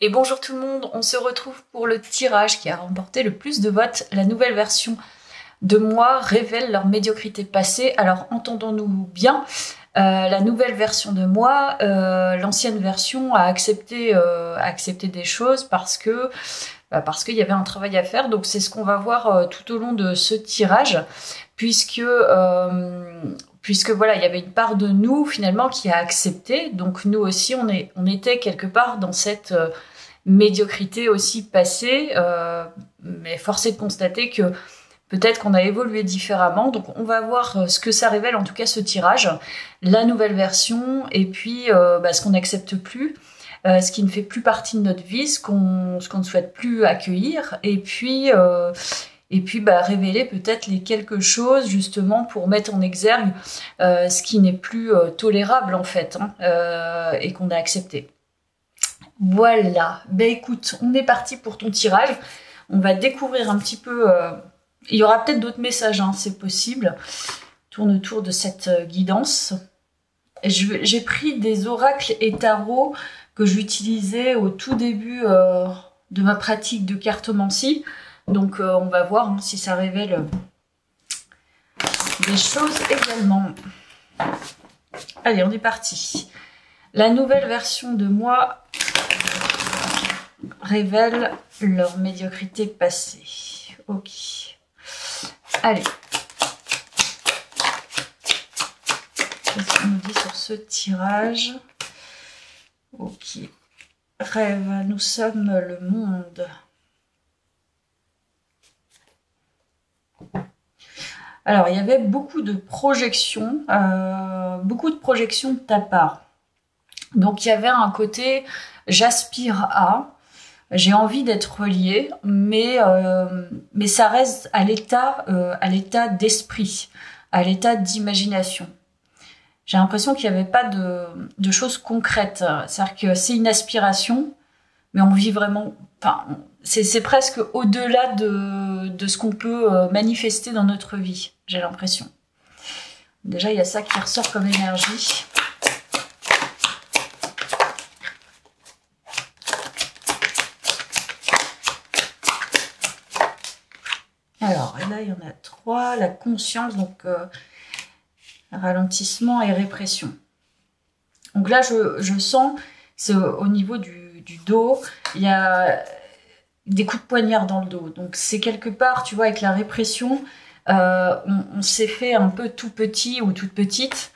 Et bonjour tout le monde, on se retrouve pour le tirage qui a remporté le plus de votes. La nouvelle version de moi révèle leur médiocrité passée. Alors entendons-nous bien, la nouvelle version de moi, l'ancienne version a accepté des choses parce qu'il y avait un travail à faire. Donc c'est ce qu'on va voir tout au long de ce tirage, puisque voilà, il y avait une part de nous finalement qui a accepté. Donc nous aussi, on était quelque part dans cette médiocrité aussi passée, mais force est de constater que peut-être qu'on a évolué différemment. Donc on va voir ce que ça révèle, en tout cas ce tirage, la nouvelle version, et puis ce qu'on n'accepte plus, ce qui ne fait plus partie de notre vie, ce qu'on ne souhaite plus accueillir, et puis révéler peut-être les quelque chose justement pour mettre en exergue ce qui n'est plus tolérable en fait, et qu'on a accepté. Voilà, ben écoute, on est parti pour ton tirage. On va découvrir un petit peu, il y aura peut-être d'autres messages, hein, c'est possible. Tourne autour de cette guidance. J'ai pris des oracles et tarots que j'utilisais au tout début de ma pratique de cartomancie. Donc on va voir hein, si ça révèle des choses également. Allez, on est parti. La nouvelle version de moi révèle leur médiocrité passée. Ok. Allez. Qu'est-ce qu'on nous dit sur ce tirage? Ok. Rêve, nous sommes le monde. Alors, il y avait beaucoup de projections de ta part. Donc, il y avait un côté, j'aspire à, j'ai envie d'être reliée, mais ça reste à l'état d'esprit, à l'état d'imagination. J'ai l'impression qu'il n'y avait pas de choses concrètes. C'est-à-dire que c'est une aspiration, mais on vit vraiment... Enfin, c'est presque au-delà de ce qu'on peut manifester dans notre vie, j'ai l'impression. Déjà, il y a ça qui ressort comme énergie. Alors, et là, il y en a 3. La conscience, donc ralentissement et répression. Donc là, je sens, c'est au niveau du dos, il y a des coups de poignard dans le dos. Donc c'est quelque part, tu vois, avec la répression, on s'est fait un peu tout petit ou toute petite.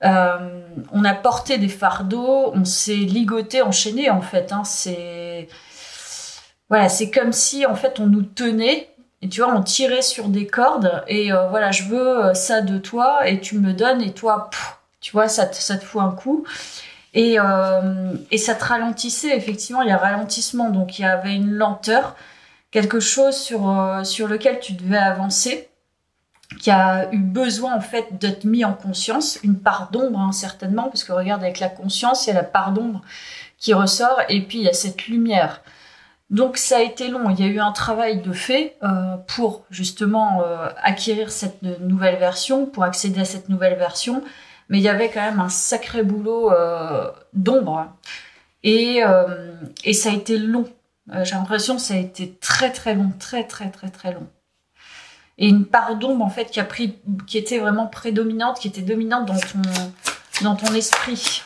On a porté des fardeaux, on s'est ligoté, enchaîné en fait. Hein, voilà, c'est comme si en fait on nous tenait. Et tu vois, on tirait sur des cordes et voilà, je veux ça de toi et tu me donnes et toi, tu vois, ça te fout un coup. Et ça te ralentissait, effectivement, il y a ralentissement. Donc il y avait une lenteur, quelque chose sur lequel tu devais avancer, qui a eu besoin en fait d'être mis en conscience, une part d'ombre hein, certainement, parce que regarde, avec la conscience, il y a la part d'ombre qui ressort et puis il y a cette lumière. Donc ça a été long, il y a eu un travail de fait pour justement acquérir cette nouvelle version, pour accéder à cette nouvelle version, mais il y avait quand même un sacré boulot d'ombre et ça a été long. J'ai l'impression que ça a été très très long, très long. Et une part d'ombre en fait qui était vraiment prédominante, qui était dominante dans ton esprit.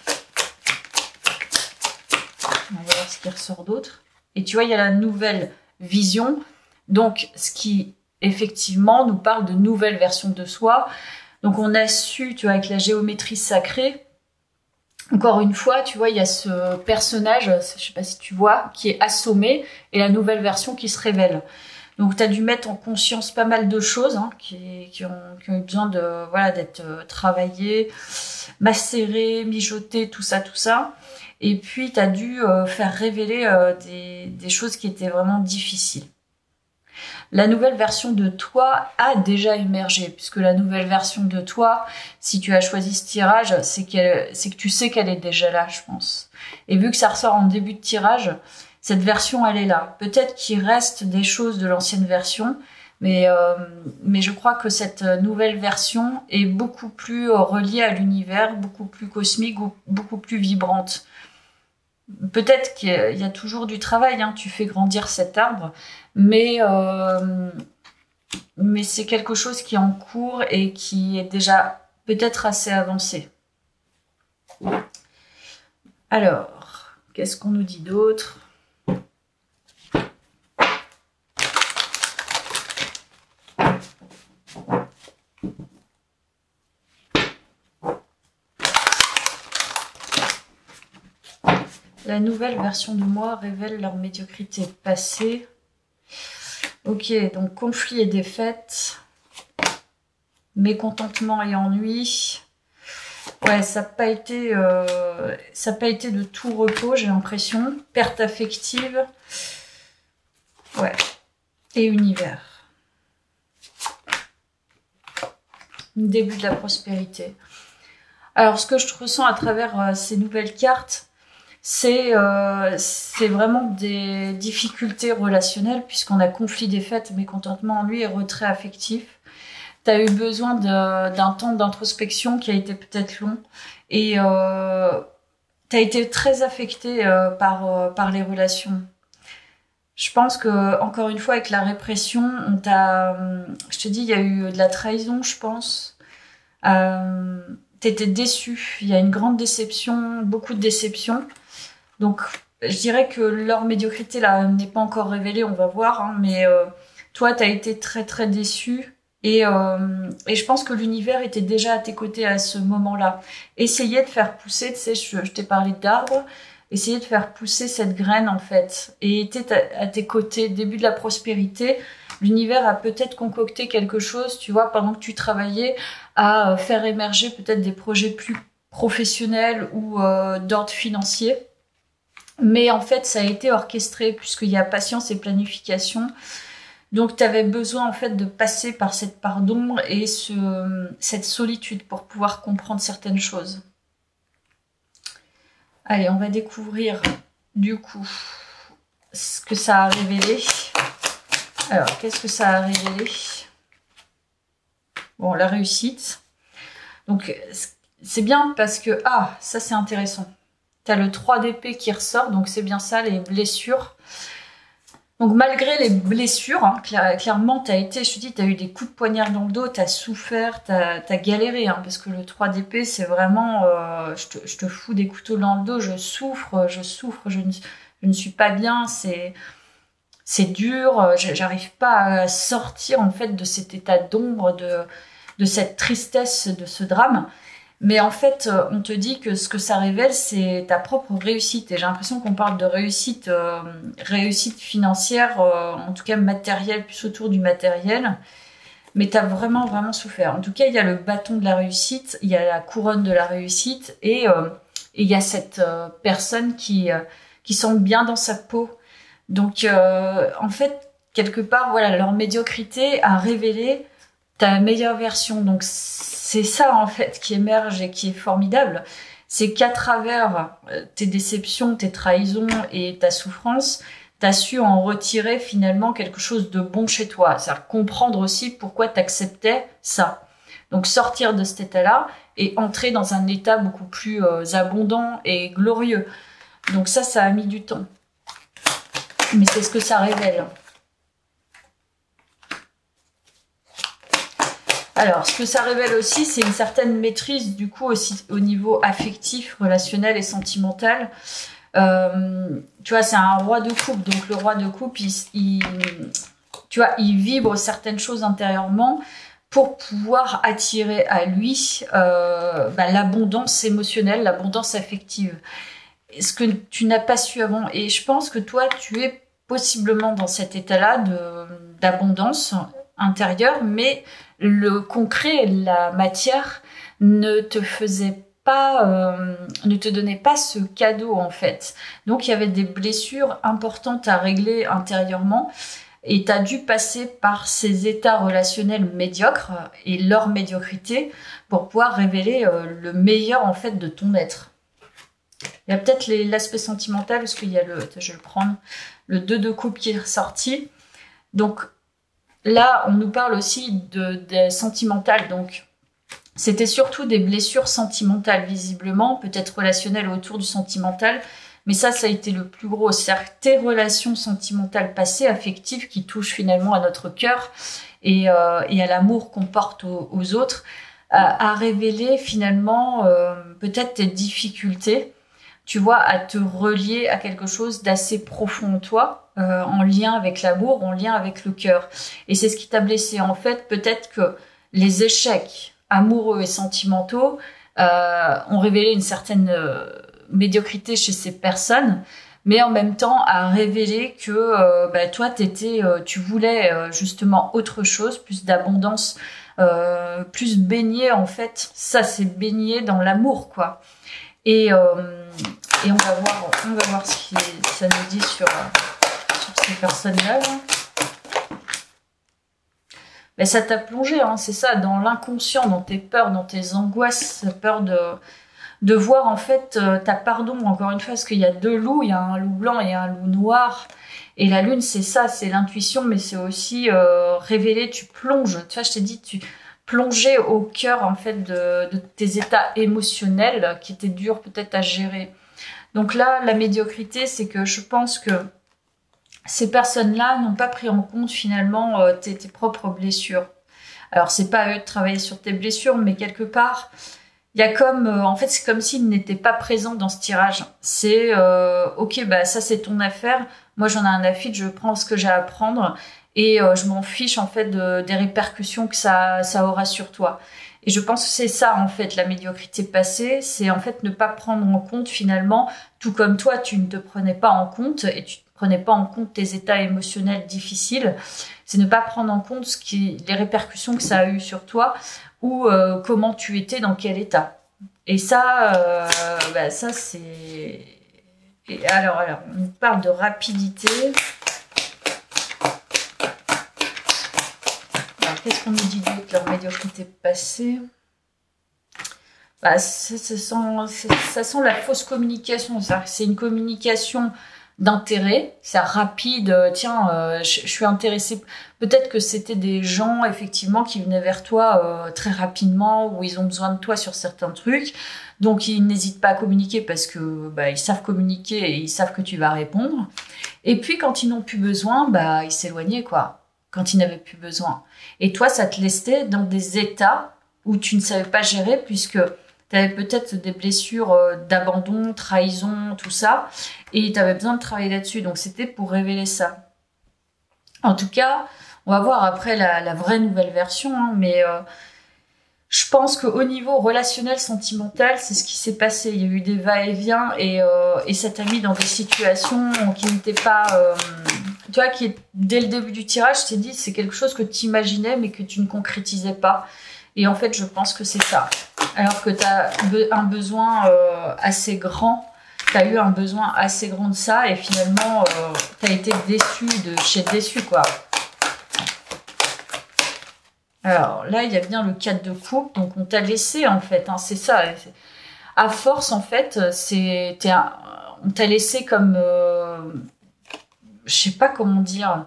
On va voir ce qui ressort d'autre. Et tu vois, il y a la nouvelle vision, donc ce qui effectivement nous parle de nouvelle version de soi. Donc on a su, tu vois, avec la géométrie sacrée, encore une fois, tu vois, il y a ce personnage, je sais pas si tu vois, qui est assommé et la nouvelle version qui se révèle. Donc tu as dû mettre en conscience pas mal de choses hein, qui ont eu besoin de voilà d'être travaillées, macérées, mijotées, tout ça. Et puis, tu as dû faire révéler des choses qui étaient vraiment difficiles. La nouvelle version de toi a déjà émergé, puisque la nouvelle version de toi, si tu as choisi ce tirage, c'est que tu sais qu'elle est déjà là, je pense. Et vu que ça ressort en début de tirage, cette version, elle est là. Peut-être qu'il reste des choses de l'ancienne version, mais je crois que cette nouvelle version est beaucoup plus reliée à l'univers, beaucoup plus cosmique, beaucoup plus vibrante. peut-être qu'il y a toujours du travail, hein, tu fais grandir cet arbre, mais, mais c'est quelque chose qui est en cours et qui est déjà peut-être assez avancé. Alors, qu'est-ce qu'on nous dit d'autre? La nouvelle version de moi révèle leur médiocrité passée. Ok, donc conflit et défaite, mécontentement et ennui. Ouais, ça n'a pas été de tout repos, j'ai l'impression. Perte affective. Ouais. Et univers. Début de la prospérité. Alors, ce que je ressens à travers ces nouvelles cartes, c'est vraiment des difficultés relationnelles, puisqu'on a conflit, défaite, mécontentement, ennui et retrait affectif. Tu as eu besoin d'un temps d'introspection qui a été peut-être long, et tu as été très affecté par les relations. Je pense que, encore une fois, avec la répression, je te dis, il y a eu de la trahison, je pense. T'étais déçu, il y a une grande déception, beaucoup de déception. Donc, je dirais que leur médiocrité là n'est pas encore révélée, on va voir, hein, mais toi, t'as été très très déçu et je pense que l'univers était déjà à tes côtés à ce moment-là. Essayez de faire pousser, tu sais, je t'ai parlé d'arbres, essayez de faire pousser cette graine en fait et était à tes côtés, début de la prospérité. L'univers a peut-être concocté quelque chose, tu vois, pendant que tu travaillais, à faire émerger peut-être des projets plus professionnels ou d'ordre financier. Mais en fait, ça a été orchestré puisqu'il y a patience et planification. Donc, tu avais besoin en fait de passer par cette part d'ombre et cette solitude pour pouvoir comprendre certaines choses. Allez, on va découvrir du coup ce que ça a révélé. Alors, qu'est-ce que ça a révélé? Bon, la réussite. Donc, c'est bien parce que... Ah, ça c'est intéressant. Tu as le 3 d'épée qui ressort, donc c'est bien ça, les blessures. Donc malgré les blessures, hein, clairement, je te dis, tu as eu des coups de poignard dans le dos, tu as souffert, tu as galéré, hein, parce que le 3 d'épée, c'est vraiment, je te fous des couteaux dans le dos, je souffre, je ne suis pas bien, c'est dur, j'arrive pas à sortir en fait de cet état d'ombre, de cette tristesse, de ce drame. Mais en fait, on te dit que ce que ça révèle, c'est ta propre réussite. Et j'ai l'impression qu'on parle de réussite, réussite financière, en tout cas matérielle, plus autour du matériel. Mais tu as vraiment, vraiment souffert. En tout cas, il y a le bâton de la réussite, il y a la couronne de la réussite, et il y a cette personne qui semble bien dans sa peau. Donc, en fait, quelque part, voilà, leur médiocrité a révélé ta meilleure version. Donc, c'est ça, en fait, qui émerge et qui est formidable. C'est qu'à travers tes déceptions, tes trahisons et ta souffrance, tu as su en retirer finalement quelque chose de bon chez toi. C'est-à-dire comprendre aussi pourquoi tu acceptais ça. Donc, sortir de cet état-là et entrer dans un état beaucoup plus abondant et glorieux. Donc ça a mis du temps. Mais c'est ce que ça révèle. Alors, ce que ça révèle aussi, c'est une certaine maîtrise, du coup, aussi au niveau affectif, relationnel et sentimental. Tu vois, c'est un roi de coupe. Donc, le roi de coupe, tu vois, il vibre certaines choses intérieurement pour pouvoir attirer à lui l'abondance émotionnelle, l'abondance affective. Ce que tu n'as pas su avant. Et je pense que toi, tu es possiblement dans cet état-là d'abondance intérieure, mais le concret, la matière ne te faisait pas, ne te donnait pas ce cadeau en fait. Donc il y avait des blessures importantes à régler intérieurement et tu as dû passer par ces états relationnels médiocres et leur médiocrité pour pouvoir révéler le meilleur en fait de ton être. Il y a peut-être l'aspect sentimental parce qu'il y a je vais le prendre, le 2 de coupe qui est ressorti. Donc là, on nous parle aussi de sentimental. Donc, c'était surtout des blessures sentimentales, visiblement, peut-être relationnelles autour du sentimental. Mais ça a été le plus gros. C'est-à-dire tes relations sentimentales passées, affectives, qui touchent finalement à notre cœur et à l'amour qu'on porte aux autres, à révéler finalement peut-être tes difficultés, tu vois, à te relier à quelque chose d'assez profond en toi, en lien avec l'amour, en lien avec le cœur. Et c'est ce qui t'a blessé. En fait, peut-être que les échecs amoureux et sentimentaux ont révélé une certaine médiocrité chez ces personnes, mais en même temps a révélé que toi, tu voulais justement autre chose, plus d'abondance, plus baigné en fait. Ça, c'est baigné dans l'amour, quoi. Et on va voir ce que ça nous dit sur ces personnes-là. Mais ça t'a plongé, hein, c'est ça, dans l'inconscient, dans tes peurs, dans tes angoisses, peur de voir en fait ta part d'ombre, encore une fois, parce qu'il y a deux loups, il y a un loup blanc et un loup noir. Et la lune, c'est ça, c'est l'intuition, mais c'est aussi révéler, tu plonges. Tu vois, je t'ai dit, tu plonger au cœur en fait de tes états émotionnels qui étaient durs peut-être à gérer. Donc là, la médiocrité, c'est que je pense que ces personnes-là n'ont pas pris en compte finalement tes propres blessures. Alors c'est pas à eux de travailler sur tes blessures, mais quelque part, il y a comme, en fait, c'est comme s'ils n'étaient pas présents dans ce tirage. C'est, ok, bah ça c'est ton affaire. Moi j'en ai un affide, je prends ce que j'ai à prendre et je m'en fiche en fait des répercussions que ça aura sur toi. Et je pense que c'est ça en fait la médiocrité passée, c'est en fait ne pas prendre en compte finalement, tout comme toi tu ne te prenais pas en compte et tu ne prenais pas en compte tes états émotionnels difficiles, c'est ne pas prendre en compte les répercussions que ça a eu sur toi ou comment tu étais, dans quel état. Et ça, ça c'est... Et alors, on parle de rapidité. Alors, qu'est-ce qu'on nous dit d'autre, leur médiocrité passée? Ça sent la fausse communication. C'est une communication d'intérêt, c'est rapide, tiens, je suis intéressée. Peut-être que c'était des gens, effectivement, qui venaient vers toi très rapidement, où ils ont besoin de toi sur certains trucs, donc ils n'hésitent pas à communiquer parce que ils savent communiquer et ils savent que tu vas répondre. Et puis, quand ils n'ont plus besoin, ils s'éloignaient, quoi, quand ils n'avaient plus besoin. Et toi, ça te laissait dans des états où tu ne savais pas gérer, puisque tu avais peut-être des blessures d'abandon, trahison, tout ça, et tu avais besoin de travailler là-dessus. Donc, c'était pour révéler ça. En tout cas, on va voir après la vraie nouvelle version, hein, mais je pense qu'au niveau relationnel, sentimental, c'est ce qui s'est passé. Il y a eu des va-et-vient et ça t'a mis dans des situations qui n'étaient pas... tu vois, dès le début du tirage, je t'ai dit, c'est quelque chose que tu imaginais, mais que tu ne concrétisais pas. Et en fait, je pense que c'est ça. Alors que tu as un besoin assez grand, tu as eu un besoin assez grand de ça, et finalement, tu as été déçu de chez déçu, quoi. Alors là, il y a bien le 4 de coupe, donc on t'a laissé, en fait, hein, c'est ça. À force, en fait, on t'a laissé comme... je sais pas comment dire...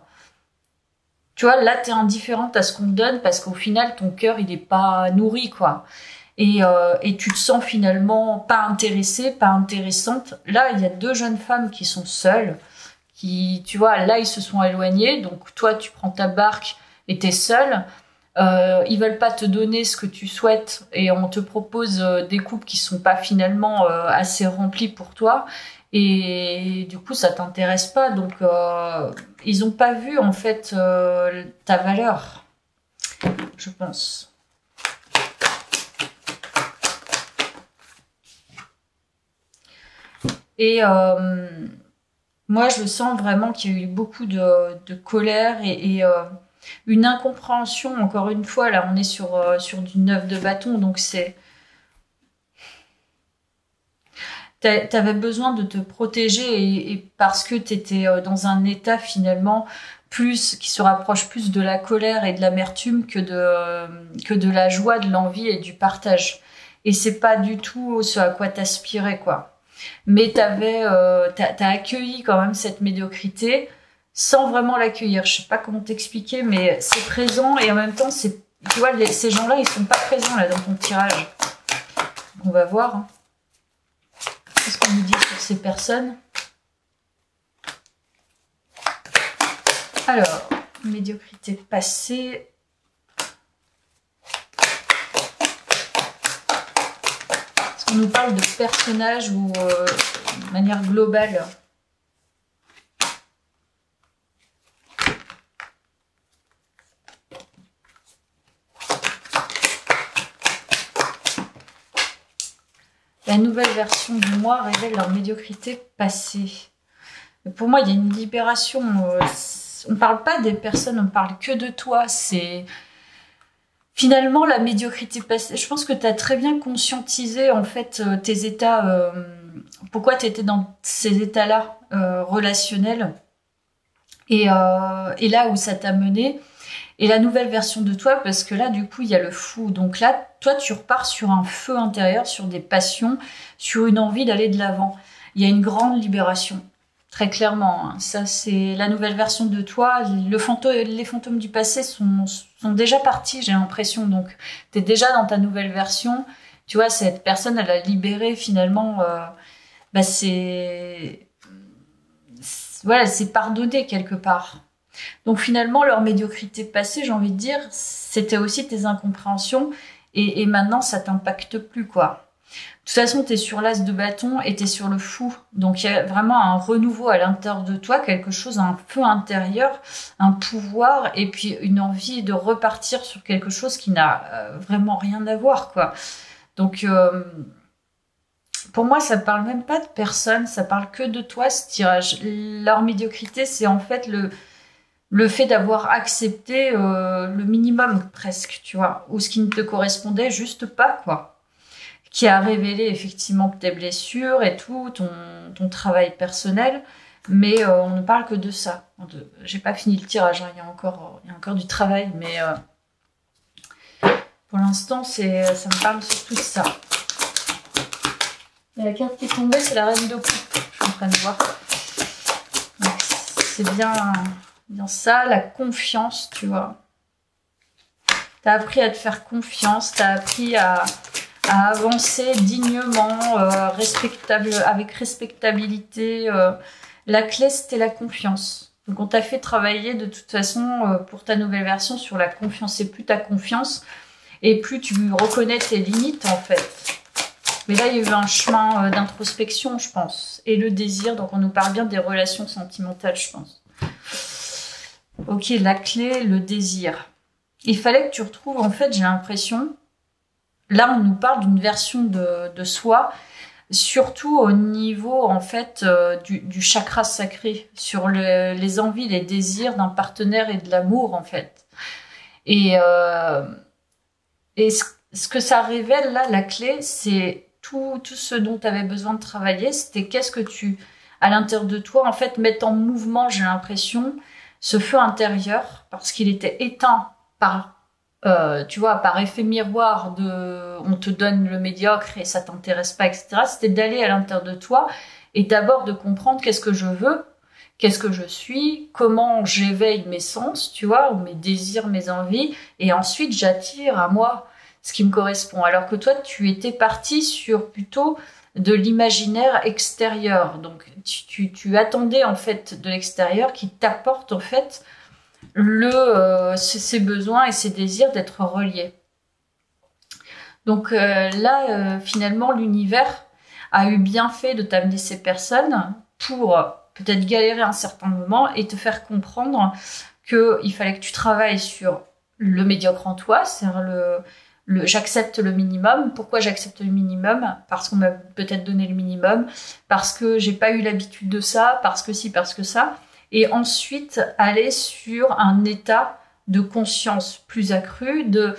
Tu vois, là, t'es indifférente à ce qu'on te donne parce qu'au final, ton cœur, il est pas nourri, quoi. Et tu te sens finalement pas intéressée, pas intéressante. Là, il y a deux jeunes femmes qui sont seules, qui, tu vois, là, ils se sont éloignés. Donc, toi, tu prends ta barque et t'es seule. Ils veulent pas te donner ce que tu souhaites et on te propose des couples qui sont pas finalement assez remplis pour toi. Et du coup, ça t'intéresse pas. Donc, ils ont pas vu, en fait, ta valeur, je pense. Et moi, je sens vraiment qu'il y a eu beaucoup de colère et une incompréhension. Encore une fois, là, on est sur du 9 de bâton, donc c'est... T'avais besoin de te protéger et parce que t'étais dans un état finalement qui se rapproche plus de la colère et de l'amertume que de la joie, de l'envie et du partage. Et c'est pas du tout ce à quoi t'aspirais, quoi. Mais t'as accueilli quand même cette médiocrité sans vraiment l'accueillir. Je sais pas comment t'expliquer, mais c'est présent et en même temps, tu vois, ces gens-là, ils sont pas présents là dans ton tirage. Donc on va voir. Hein. Qu'est-ce qu'on nous dit sur ces personnes? Alors, médiocrité passée. Est-ce qu'on nous parle de personnages ou de manière globale? La nouvelle version de moi révèle leur médiocrité passée. Pour moi, il y a une libération. On ne parle pas des personnes, on ne parle que de toi. C'est finalement la médiocrité passée. Je pense que tu as très bien conscientisé en fait tes états, pourquoi tu étais dans ces états-là relationnels et là où ça t'a mené. Et la nouvelle version de toi, parce que là, du coup, il y a le fou. Donc là, toi, tu repars sur un feu intérieur, sur des passions, sur une envie d'aller de l'avant. Il y a une grande libération, très clairement. Hein. Ça, c'est la nouvelle version de toi. Les fantômes du passé sont déjà partis, j'ai l'impression. Donc, tu es déjà dans ta nouvelle version. Tu vois, cette personne, elle a libéré finalement... Voilà, elle s'est pardonnée quelque part. Donc finalement, leur médiocrité passée, j'ai envie de dire, c'était aussi tes incompréhensions et maintenant, ça t'impacte plus, quoi. De toute façon, t'es sur l'as de bâton et t'es sur le fou. Donc il y a vraiment un renouveau à l'intérieur de toi, quelque chose, un feu intérieur, un pouvoir et puis une envie de repartir sur quelque chose qui n'a vraiment rien à voir, quoi. Donc pour moi, ça parle même pas de personne, ça parle que de toi, ce tirage. Leur médiocrité, c'est en fait le fait d'avoir accepté le minimum presque, tu vois, ou ce qui ne te correspondait juste pas, quoi. Qui a révélé effectivement tes blessures et tout, ton travail personnel, mais on ne parle que de ça. J'ai pas fini le tirage, hein, il y a encore du travail, mais pour l'instant, ça me parle surtout de ça. Et la carte qui est tombée, c'est la reine de coupe. Je suis en train de voir. Donc, c'est bien ça, la confiance, tu vois. T'as appris à te faire confiance, t'as appris à avancer dignement, avec respectabilité. La clé, c'était la confiance. Donc, on t'a fait travailler de toute façon pour ta nouvelle version sur la confiance. Et plus t'as confiance, et plus tu reconnais tes limites, en fait. Mais là, il y a eu un chemin d'introspection, je pense. Et le désir, donc on nous parle bien des relations sentimentales, je pense. Ok, la clé, le désir. Il fallait que tu retrouves, en fait, j'ai l'impression, là, on nous parle d'une version de soi, surtout au niveau, en fait, du chakra sacré, sur les envies, les désirs d'un partenaire et de l'amour, en fait. Et ce que ça révèle, là, la clé, c'est tout ce dont tu avais besoin de travailler, c'était qu'est-ce que tu, à l'intérieur de toi, en fait, mettre en mouvement, j'ai l'impression, ce feu intérieur, parce qu'il était éteint par, tu vois, par effet miroir on te donne le médiocre et ça t'intéresse pas, etc. C'était d'aller à l'intérieur de toi et d'abord de comprendre qu'est-ce que je veux, qu'est-ce que je suis, comment j'éveille mes sens, tu vois, ou mes désirs, mes envies, et ensuite j'attire à moi ce qui me correspond. Alors que toi, tu étais parti sur plutôt de l'imaginaire extérieur. Donc, tu attendais en fait de l'extérieur qui t'apporte en fait ses besoins et ses désirs d'être reliés. Donc là, finalement, l'univers a eu bien fait de t'amener ces personnes pour peut-être galérer un certain moment et te faire comprendre qu'il fallait que tu travailles sur le médiocre en toi, c'est-à-dire j'accepte le minimum. Pourquoi j'accepte le minimum? Parce qu'on m'a peut-être donné le minimum, parce que j'ai pas eu l'habitude de ça, parce que si, parce que ça. Et ensuite, aller sur un état de conscience plus accru de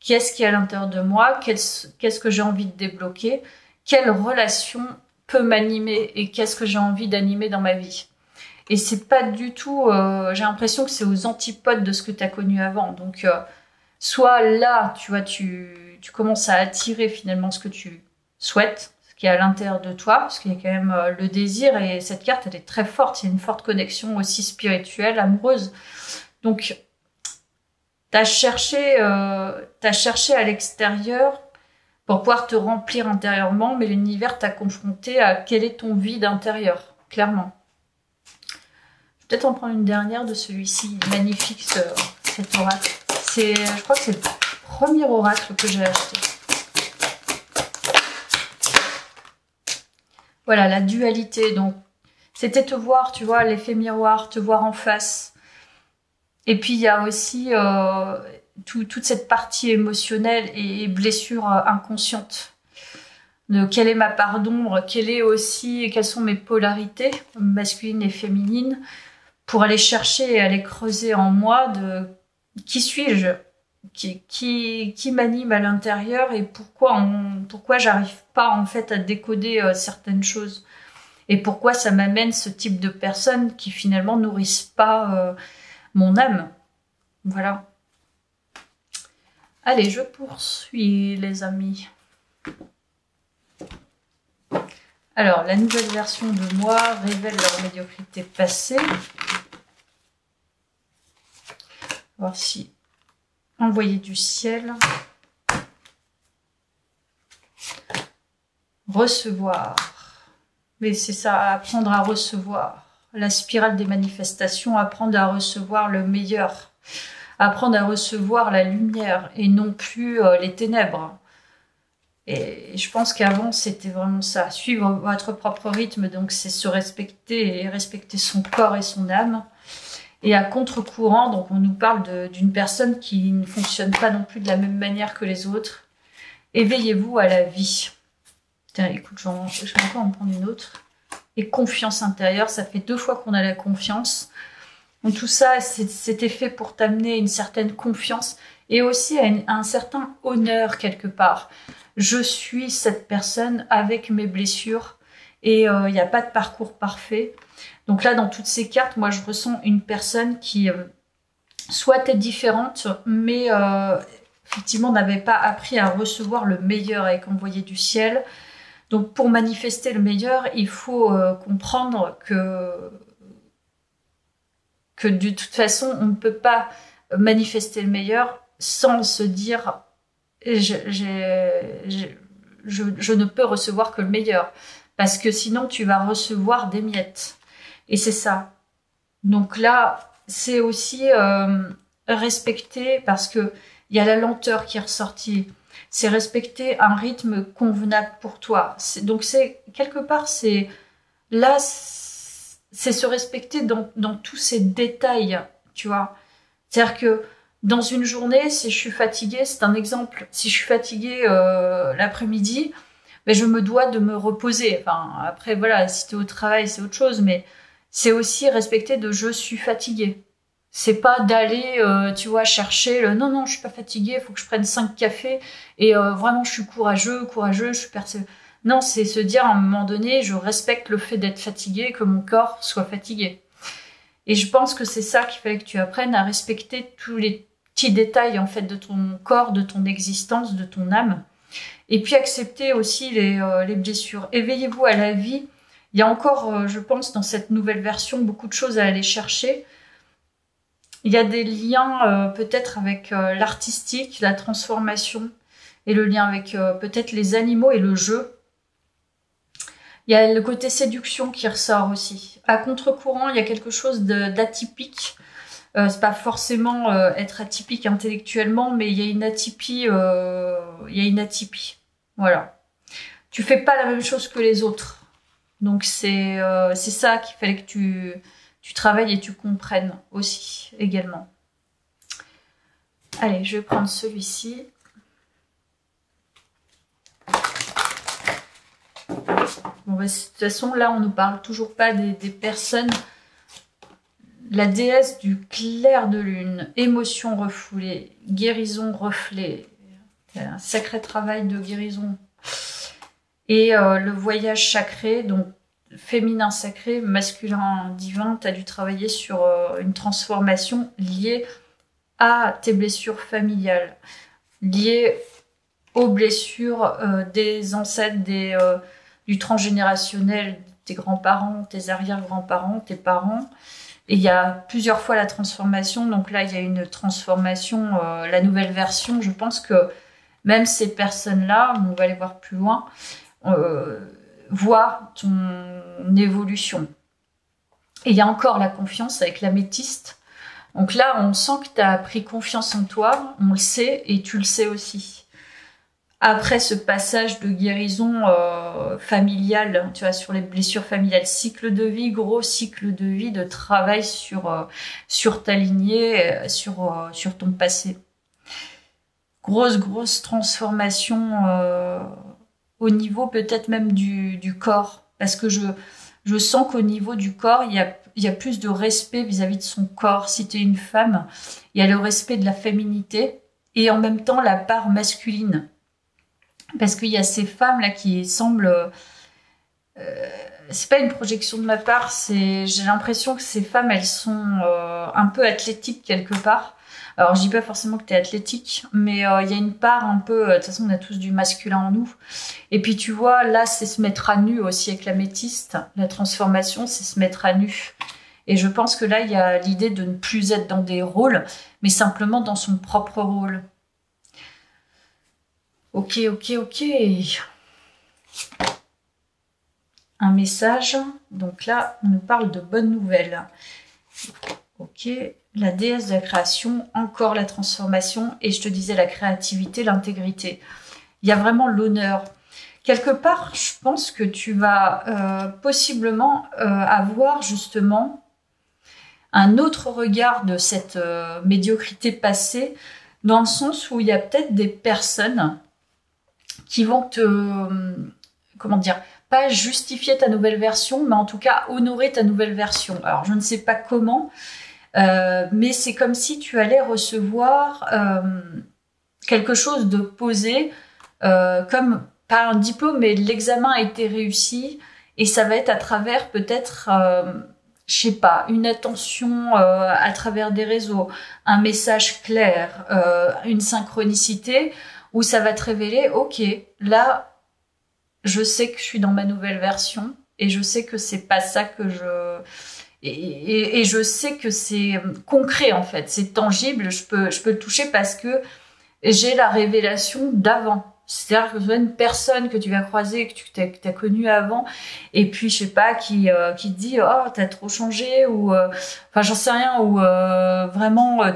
qu'est-ce qui est à l'intérieur de moi, qu'est-ce que j'ai envie de débloquer, quelle relation peut m'animer et qu'est-ce que j'ai envie d'animer dans ma vie. Et c'est pas du tout, j'ai l'impression que c'est aux antipodes de ce que tu as connu avant. Donc, soit là, tu vois, tu commences à attirer finalement ce que tu souhaites, ce qui est à l'intérieur de toi, parce qu'il y a quand même le désir, et cette carte, elle est très forte, il y a une forte connexion aussi spirituelle, amoureuse. Donc, t'as cherché à l'extérieur pour pouvoir te remplir intérieurement, mais l'univers t'a confronté à quel est ton vide intérieur, clairement. Je peut-être en prendre une dernière de celui-ci. Magnifique cet oracle. Je crois que c'est le premier oracle que j'ai acheté. Voilà, la dualité. Donc, c'était te voir, tu vois, l'effet miroir, te voir en face. Et puis, il y a aussi toute cette partie émotionnelle et blessure inconsciente. De quelle est ma part d'ombre, quelles sont mes polarités, masculines et féminines, pour aller chercher et aller creuser en moi de qui suis-je, qui m'anime à l'intérieur et pourquoi j'arrive pas en fait à décoder certaines choses. Et pourquoi ça m'amène ce type de personnes qui finalement nourrissent pas mon âme. Voilà. Allez, je poursuis les amis. Alors, la nouvelle version de moi révèle leur médiocrité passée. On va voir si envoyer du ciel. Recevoir. Mais c'est ça, apprendre à recevoir. La spirale des manifestations, apprendre à recevoir le meilleur. Apprendre à recevoir la lumière et non plus les ténèbres. Et je pense qu'avant, c'était vraiment ça. Suivre votre propre rythme, donc c'est se respecter et respecter son corps et son âme. Et à contre-courant, donc on nous parle d'une personne qui ne fonctionne pas non plus de la même manière que les autres. Éveillez-vous à la vie. Tiens, écoute, je vais encore en prendre une autre. Et confiance intérieure, ça fait 2 fois qu'on a la confiance. Donc tout ça, c'était fait pour t'amener une certaine confiance et aussi à un certain honneur quelque part. Je suis cette personne avec mes blessures et il n'y a pas de parcours parfait. Donc là, dans toutes ces cartes, moi, je ressens une personne qui soit est différente, mais effectivement n'avait pas appris à recevoir le meilleur avec envoyé du ciel. Donc pour manifester le meilleur, il faut comprendre que de toute façon, on ne peut pas manifester le meilleur sans se dire je ne peux recevoir que le meilleur. Parce que sinon, tu vas recevoir des miettes. Et c'est ça. Donc là, c'est aussi respecter, parce que il y a la lenteur qui est ressortie. C'est respecter un rythme convenable pour toi. Donc c'est quelque part, c'est se respecter dans tous ces détails, tu vois. C'est-à-dire que dans une journée, si je suis fatiguée, c'est un exemple. Si je suis fatiguée l'après-midi, ben je me dois de me reposer. Enfin, après, voilà, si t'es au travail, c'est autre chose, mais c'est aussi respecter de je suis fatiguée. C'est pas d'aller, tu vois, chercher le non, je suis pas fatiguée, il faut que je prenne 5 cafés et vraiment je suis courageux, je suis persévérant. Non, c'est se dire à un moment donné, je respecte le fait d'être fatigué, que mon corps soit fatigué. Et je pense que c'est ça qu'il fallait que tu apprennes à respecter tous les petits détails en fait de ton corps, de ton existence, de ton âme. Et puis accepter aussi les blessures. Éveillez-vous à la vie. Il y a encore, je pense, dans cette nouvelle version, beaucoup de choses à aller chercher. Il y a des liens peut-être avec l'artistique, la transformation, et le lien avec peut-être les animaux et le jeu. Il y a le côté séduction qui ressort aussi. À contre-courant, il y a quelque chose d'atypique. C'est pas forcément être atypique intellectuellement, mais il y a une atypie. Voilà. Tu fais pas la même chose que les autres. Donc c'est ça qu'il fallait que tu travailles et tu comprennes aussi également. Allez, je vais prendre celui-ci. Bon, bah, de toute façon, là, on ne parle toujours pas des personnes. La déesse du clair de lune, émotion refoulée, guérison reflet, un sacré travail de guérison. Et le voyage sacré, donc féminin sacré, masculin divin, tu as dû travailler sur une transformation liée à tes blessures familiales, liées aux blessures des ancêtres, du transgénérationnel, tes grands-parents, tes arrière-grands-parents, tes parents. Et il y a plusieurs fois la transformation. Donc là, il y a une transformation, la nouvelle version. Je pense que même ces personnes-là, on va aller voir plus loin, voient ton évolution. Et il y a encore la confiance avec l'améthyste. Donc là, on sent que tu as pris confiance en toi, on le sait, et tu le sais aussi. Après ce passage de guérison familiale, tu vois, sur les blessures familiales, cycle de vie, gros cycle de vie, de travail sur ta lignée, sur ton passé. Grosse transformation au niveau peut-être même du corps. Parce que je sens qu'au niveau du corps, il y a plus de respect vis-à-vis de son corps. Si tu es une femme, il y a le respect de la féminité et en même temps la part masculine. Parce qu'il y a ces femmes-là qui semblent... c'est pas une projection de ma part, j'ai l'impression que ces femmes, elles sont un peu athlétiques quelque part. Alors, je dis pas forcément que tu es athlétique, mais il y a une part un peu... de toute façon, on a tous du masculin en nous. Et puis, tu vois, là, c'est se mettre à nu aussi avec l'améthyste. La transformation, c'est se mettre à nu. Et je pense que là, il y a l'idée de ne plus être dans des rôles, mais simplement dans son propre rôle. Ok. Un message. Donc là, on nous parle de bonnes nouvelles. Ok. La déesse de la création, encore la transformation. Et je te disais la créativité, l'intégrité. Il y a vraiment l'honneur. Quelque part, je pense que tu vas possiblement avoir justement un autre regard de cette médiocrité passée, dans le sens où il y a peut-être des personnes qui vont comment dire, pas justifier ta nouvelle version, mais en tout cas honorer ta nouvelle version. Alors, je ne sais pas comment, mais c'est comme si tu allais recevoir quelque chose de posé, comme pas un diplôme, mais l'examen a été réussi, et ça va être à travers peut-être, je sais pas, une attention à travers des réseaux, un message clair, une synchronicité, où ça va te révéler, ok, là, je sais que je suis dans ma nouvelle version et je sais que c'est pas ça que je... Et je sais que c'est concret en fait, c'est tangible, je peux le toucher parce que j'ai la révélation d'avant. C'est-à-dire que tu as une personne que tu vas croiser, que tu as connue avant, et puis je sais pas, qui te dit oh t'as trop changé, ou enfin j'en sais rien, ou vraiment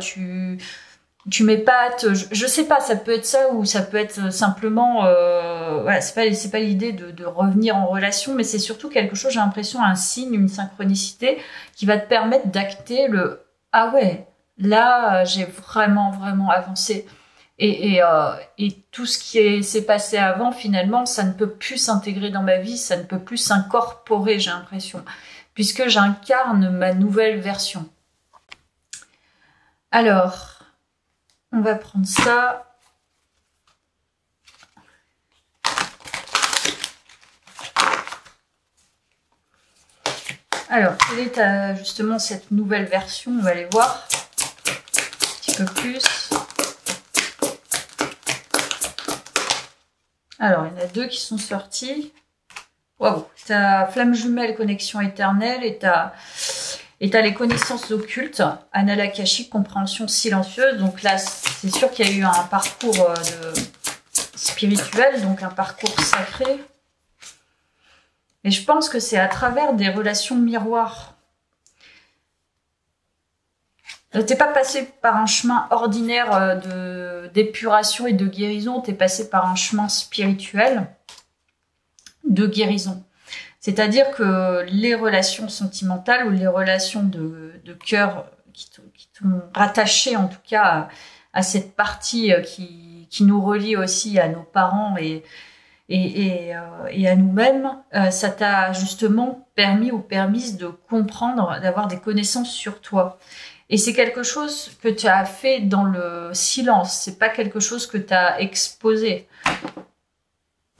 tu m'épates, je sais pas, ça peut être ça, ou ça peut être simplement voilà, c'est pas l'idée de revenir en relation, mais c'est surtout quelque chose, j'ai l'impression, un signe, une synchronicité qui va te permettre d'acter le ah ouais, là j'ai vraiment avancé, et tout ce qui s'est passé avant, finalement ça ne peut plus s'intégrer dans ma vie, ça ne peut plus s'incorporer, j'ai l'impression, puisque j'incarne ma nouvelle version. Alors on va prendre ça. Alors, quelle est justement cette nouvelle version? On va aller voir un petit peu plus. Alors, il y en a deux qui sont sortis. Waouh! T'as Flamme Jumelle, Connexion Éternelle, et t'as les connaissances occultes, annales akashiques, compréhension silencieuse. Donc là, c'est sûr qu'il y a eu un parcours spirituel, donc un parcours sacré. Et je pense que c'est à travers des relations miroirs. T'es pas passé par un chemin ordinaire d'épuration et de guérison, t'es passé par un chemin spirituel de guérison. C'est-à-dire que les relations sentimentales ou les relations de cœur qui t'ont rattaché en tout cas à cette partie qui nous relie aussi à nos parents et à nous-mêmes, ça t'a justement permis ou permise de comprendre, d'avoir des connaissances sur toi. Et c'est quelque chose que tu as fait dans le silence, c'est pas quelque chose que tu as exposé.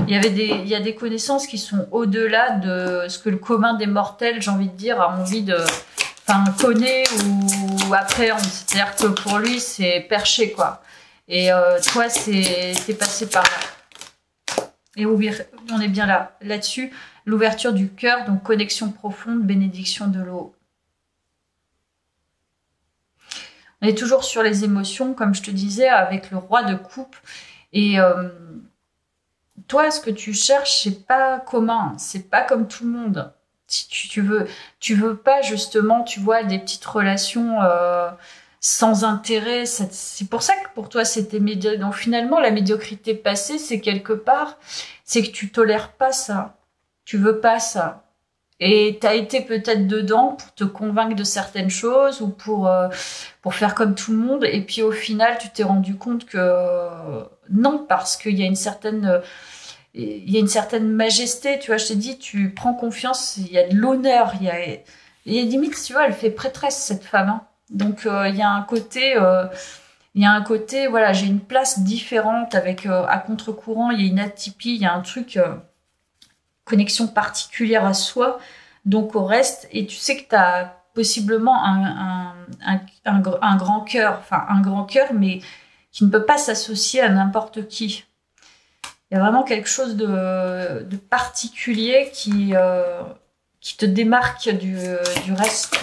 Il y a des connaissances qui sont au-delà de ce que le commun des mortels, j'ai envie de dire, a envie de... Enfin, connaît ou appréhende. C'est-à-dire que pour lui, c'est perché, quoi. Et toi, t'es passé par là. Et on est bien là-dessus. L'ouverture du cœur, donc connexion profonde, bénédiction de l'eau. On est toujours sur les émotions, comme je te disais, avec le roi de coupe. Et... toi, ce que tu cherches, c'est pas commun, c'est pas comme tout le monde. Si tu veux pas justement, tu vois, des petites relations sans intérêt. C'est pour ça que pour toi c'était médiocre. Donc finalement, la médiocrité passée, c'est quelque part, c'est que tu tolères pas ça. Tu veux pas ça. Et t'as été peut-être dedans pour te convaincre de certaines choses ou pour faire comme tout le monde. Et puis au final, tu t'es rendu compte que non, parce qu'il y a il y a une certaine majesté. Tu vois, je t'ai dit, tu prends confiance, il y a de l'honneur, il y a limite, tu vois, elle fait prêtresse, cette femme. Hein. Donc il y a un côté... voilà, j'ai une place différente avec à contre-courant, il y a une atypie, il y a un truc... connexion particulière à soi, donc au reste, et tu sais que tu as possiblement un grand cœur, mais qui ne peut pas s'associer à n'importe qui. Il y a vraiment quelque chose de particulier qui te démarque du reste.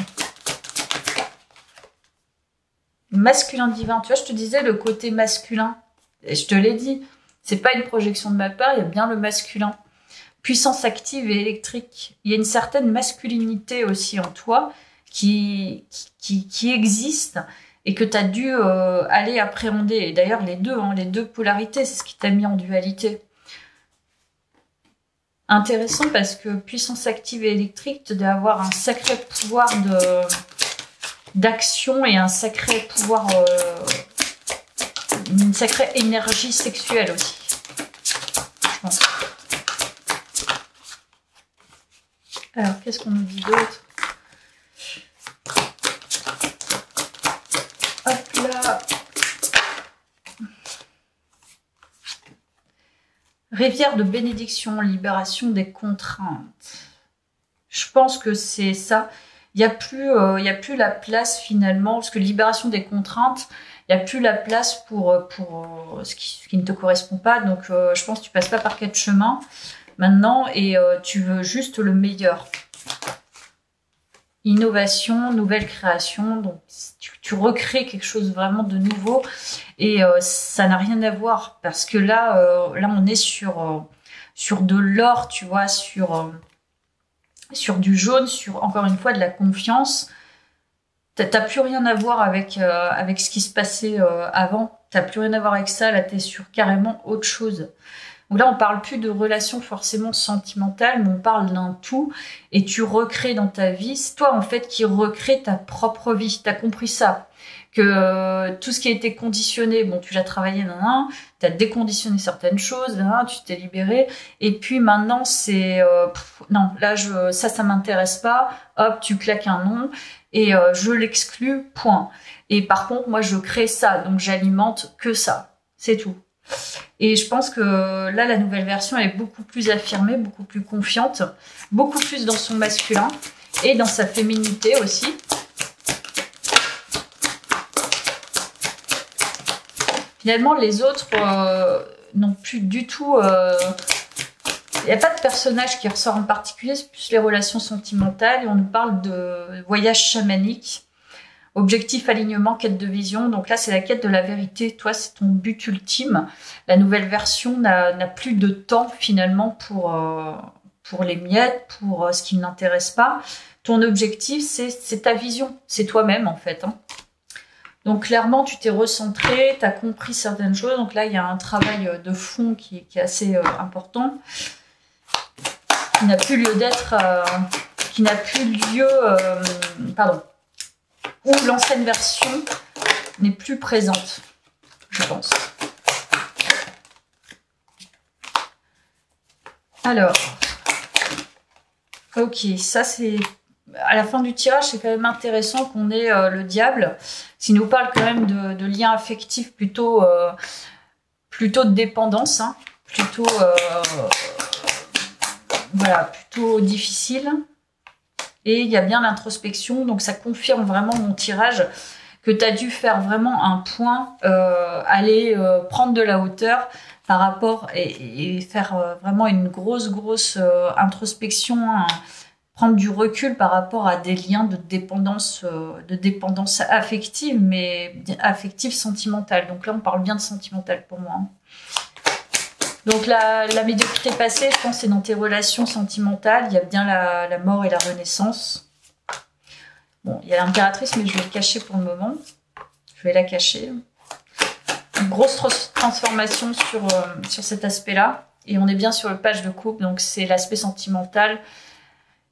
Masculin divin, tu vois, je te disais le côté masculin, et je te l'ai dit, c'est pas une projection de ma part, il y a bien le masculin. Puissance active et électrique. Il y a une certaine masculinité aussi en toi qui existe et que tu as dû aller appréhender. Et d'ailleurs, les deux polarités, c'est ce qui t'a mis en dualité. Intéressant parce que puissance active et électrique, tu dois avoir un sacré pouvoir d'action et un sacré pouvoir, une sacrée énergie sexuelle aussi. Je pense. Alors, qu'est-ce qu'on nous dit d'autre? Hop là. Rivière de bénédiction, libération des contraintes. Je pense que c'est ça. Il n'y a plus la place finalement, parce que libération des contraintes, il n'y a plus la place pour ce qui ne te correspond pas. Donc, je pense que tu passes pas par quatre chemins maintenant et tu veux juste le meilleur. Innovation, nouvelle création, donc tu recrées quelque chose vraiment de nouveau et ça n'a rien à voir parce que là on est sur de l'or, tu vois, sur du jaune, sur encore une fois de la confiance. T'as plus rien à voir avec ce qui se passait avant. T'as plus rien à voir avec ça. Là, t'es sur carrément autre chose. Donc là, on parle plus de relations forcément sentimentales, mais on parle d'un tout. Et tu recrées dans ta vie. C'est toi, en fait, qui recrée ta propre vie. T'as compris ça. Que tout ce qui a été conditionné, bon, tu l'as travaillé, t'as déconditionné certaines choses, tu t'es libéré. Et puis maintenant, c'est... non, là, ça m'intéresse pas. Hop, tu claques un nom. Et je l'exclus, point. Et par contre, moi, je crée ça. Donc, j'alimente que ça. C'est tout. Et je pense que là, la nouvelle version, elle est beaucoup plus affirmée, beaucoup plus confiante, beaucoup plus dans son masculin et dans sa féminité aussi. Finalement, les autres n'ont plus du tout... Il n'y a pas de personnage qui ressort en particulier, c'est plus les relations sentimentales. Et on nous parle de voyage chamanique, objectif, alignement, quête de vision. Donc là, c'est la quête de la vérité. Toi, c'est ton but ultime. La nouvelle version n'a plus de temps finalement pour les miettes, pour ce qui ne l'intéresse pas. Ton objectif, c'est ta vision. C'est toi-même en fait. Hein. Donc clairement, tu t'es recentré, tu as compris certaines choses. Donc là, il y a un travail de fond qui est assez important. Qui n'a plus lieu d'être, où l'ancienne version n'est plus présente, je pense. Alors, ok, ça c'est... À la fin du tirage, c'est quand même intéressant qu'on ait le diable, qui nous parle quand même de liens affectifs plutôt de dépendance, hein, plutôt difficile. Et il y a bien l'introspection, donc ça confirme vraiment mon tirage, que tu as dû faire vraiment un point, aller prendre de la hauteur par rapport et faire vraiment une grosse introspection, prendre du recul par rapport à des liens de dépendance affective, mais affective sentimentale. Donc là, on parle bien de sentimental pour moi. Hein. Donc la médiocrité passée, je pense, c'est dans tes relations sentimentales. Il y a bien la mort et la renaissance. Bon, il y a l'impératrice, mais je vais le cacher pour le moment. Je vais la cacher. Une grosse transformation sur cet aspect-là. Et on est bien sur le page de coupe, donc c'est l'aspect sentimental.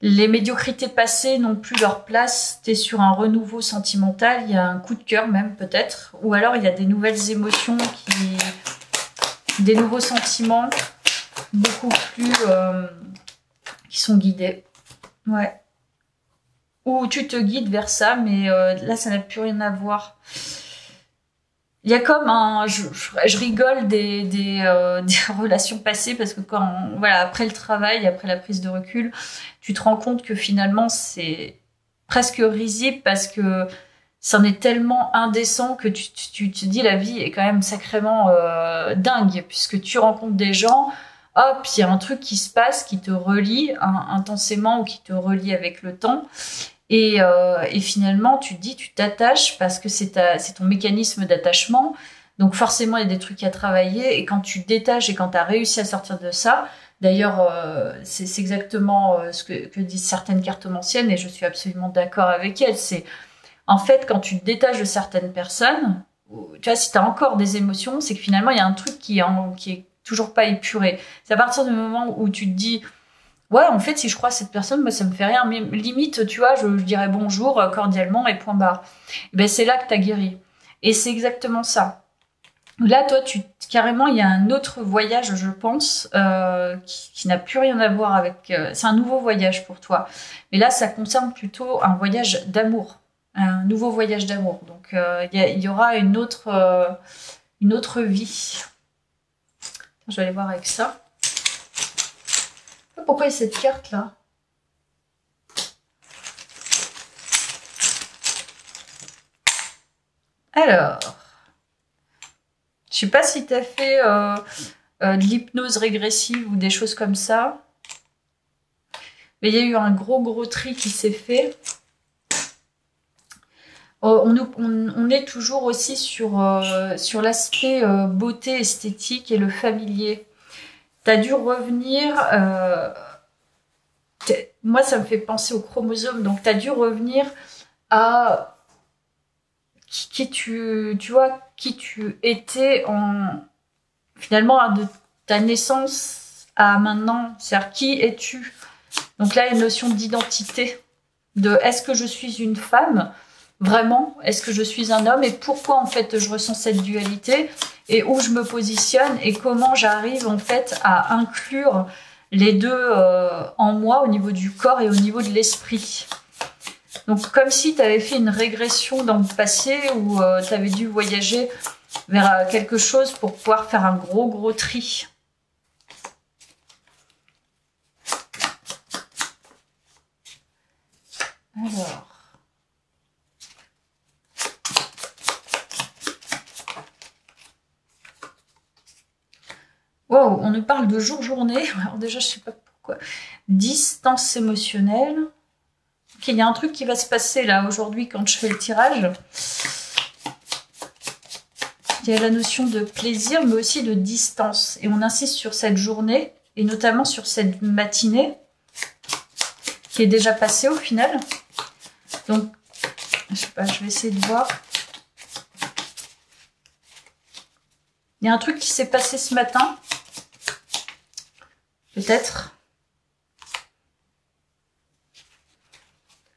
Les médiocrités passées n'ont plus leur place. Tu es sur un renouveau sentimental. Il y a un coup de cœur même, peut-être. Ou alors, il y a des nouvelles émotions des nouveaux sentiments beaucoup plus qui sont guidés. Ouais. Ou tu te guides vers ça, mais là, ça n'a plus rien à voir. Il y a comme un... Je rigole des relations passées parce que voilà, après le travail, après la prise de recul, tu te rends compte que finalement, c'est presque risible parce que c'en est tellement indécent que tu te dis la vie est quand même sacrément dingue puisque tu rencontres des gens, hop, il y a un truc qui se passe qui te relie intensément ou qui te relie avec le temps et finalement tu te dis tu t'attaches parce que c'est ton mécanisme d'attachement, donc forcément il y a des trucs à travailler et quand tu te détaches et quand tu as réussi à sortir de ça, d'ailleurs c'est exactement ce que disent certaines cartomanciennes et je suis absolument d'accord avec elles, c'est en fait, quand tu te détaches de certaines personnes, tu vois, si tu as encore des émotions, c'est que finalement, il y a un truc qui est toujours pas épuré. C'est à partir du moment où tu te dis, ouais, en fait, si je crois à cette personne, moi, ça me fait rien. Mais limite, tu vois, je dirais bonjour cordialement et point barre. Et ben, c'est là que tu as guéri. Et c'est exactement ça. Là, toi, carrément, il y a un autre voyage, je pense, qui n'a plus rien à voir avec... c'est un nouveau voyage pour toi. Mais là, ça concerne plutôt un voyage d'amour. Un nouveau voyage d'amour. Donc, il y aura une autre vie. Je vais aller voir avec ça. Pourquoi il y a cette carte-là? Alors, je sais pas si tu as fait de l'hypnose régressive ou des choses comme ça. Mais il y a eu un gros tri qui s'est fait. On est toujours aussi sur l'aspect beauté esthétique et le familier. T'as dû revenir... moi, ça me fait penser aux chromosomes. Donc, t'as dû revenir à qui tu étais finalement de ta naissance à maintenant. C'est-à-dire, qui es-tu? Donc là, il y a une notion d'identité. De est-ce que je suis une femme ? Vraiment, est-ce que je suis un homme et pourquoi en fait je ressens cette dualité et où je me positionne et comment j'arrive en fait à inclure les deux en moi au niveau du corps et au niveau de l'esprit. Donc comme si tu avais fait une régression dans le passé où tu avais dû voyager vers quelque chose pour pouvoir faire un gros tri. Alors... Wow, on nous parle de jour-journée. Alors déjà, je sais pas pourquoi. Distance émotionnelle. Ok, il y a un truc qui va se passer là aujourd'hui quand je fais le tirage. Il y a la notion de plaisir, mais aussi de distance. Et on insiste sur cette journée, et notamment sur cette matinée, qui est déjà passée au final. Donc, je sais pas, je vais essayer de voir. Il y a un truc qui s'est passé ce matin. Peut-être.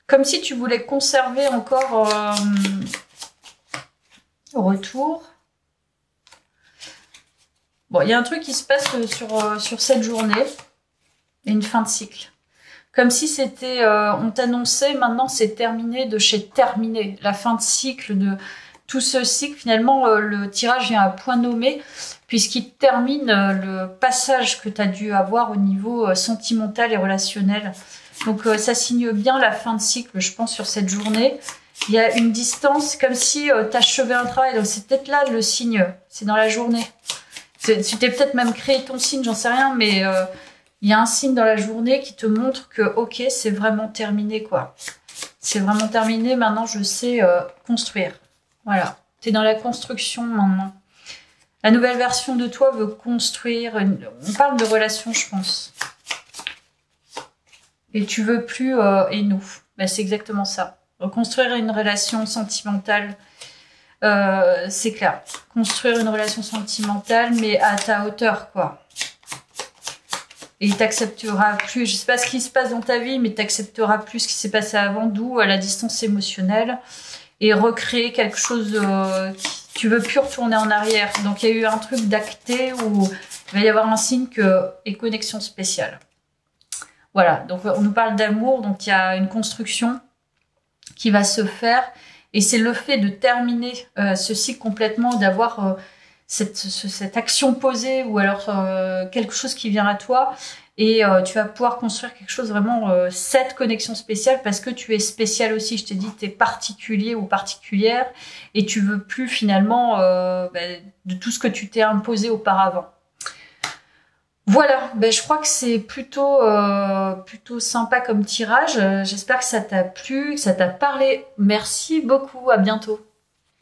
Comme si tu voulais conserver encore au retour. Bon, il y a un truc qui se passe sur cette journée. Et une fin de cycle. Comme si c'était... on t'annonçait, maintenant c'est terminé de chez terminé. La fin de cycle de tout ce cycle. Finalement, le tirage vient à point nommé. Puisqu'il termine le passage que tu as dû avoir au niveau sentimental et relationnel. Donc ça signe bien la fin de cycle, je pense, sur cette journée. Il y a une distance, comme si tu achevais un travail. Donc c'est peut-être là le signe, c'est dans la journée. Tu t'es peut-être même créé ton signe, j'en sais rien, mais il y a un signe dans la journée qui te montre que, ok, c'est vraiment terminé, quoi. C'est vraiment terminé, maintenant je sais construire. Voilà, tu es dans la construction maintenant. La nouvelle version de toi veut construire... On parle de relation, je pense. Et tu veux plus... et nous. Ben, c'est exactement ça. Construire une relation sentimentale, c'est clair. Construire une relation sentimentale, mais à ta hauteur, quoi. Et il t'acceptera plus. Je sais pas ce qui se passe dans ta vie, mais t'accepteras plus ce qui s'est passé avant, d'où la distance émotionnelle. Et recréer quelque chose tu veux plus retourner en arrière. Donc il y a eu un truc d'acté où il va y avoir un signe et connexion spéciale. Voilà, donc on nous parle d'amour, donc il y a une construction qui va se faire. Et c'est le fait de terminer ce cycle complètement, d'avoir cette action posée ou alors quelque chose qui vient à toi. Et tu vas pouvoir construire quelque chose vraiment, cette connexion spéciale, parce que tu es spécial aussi. Je t'ai dit, tu es particulier ou particulière et tu veux plus finalement de tout ce que tu t'es imposé auparavant. Voilà, je crois que c'est plutôt sympa comme tirage. J'espère que ça t'a plu, que ça t'a parlé. Merci beaucoup, à bientôt.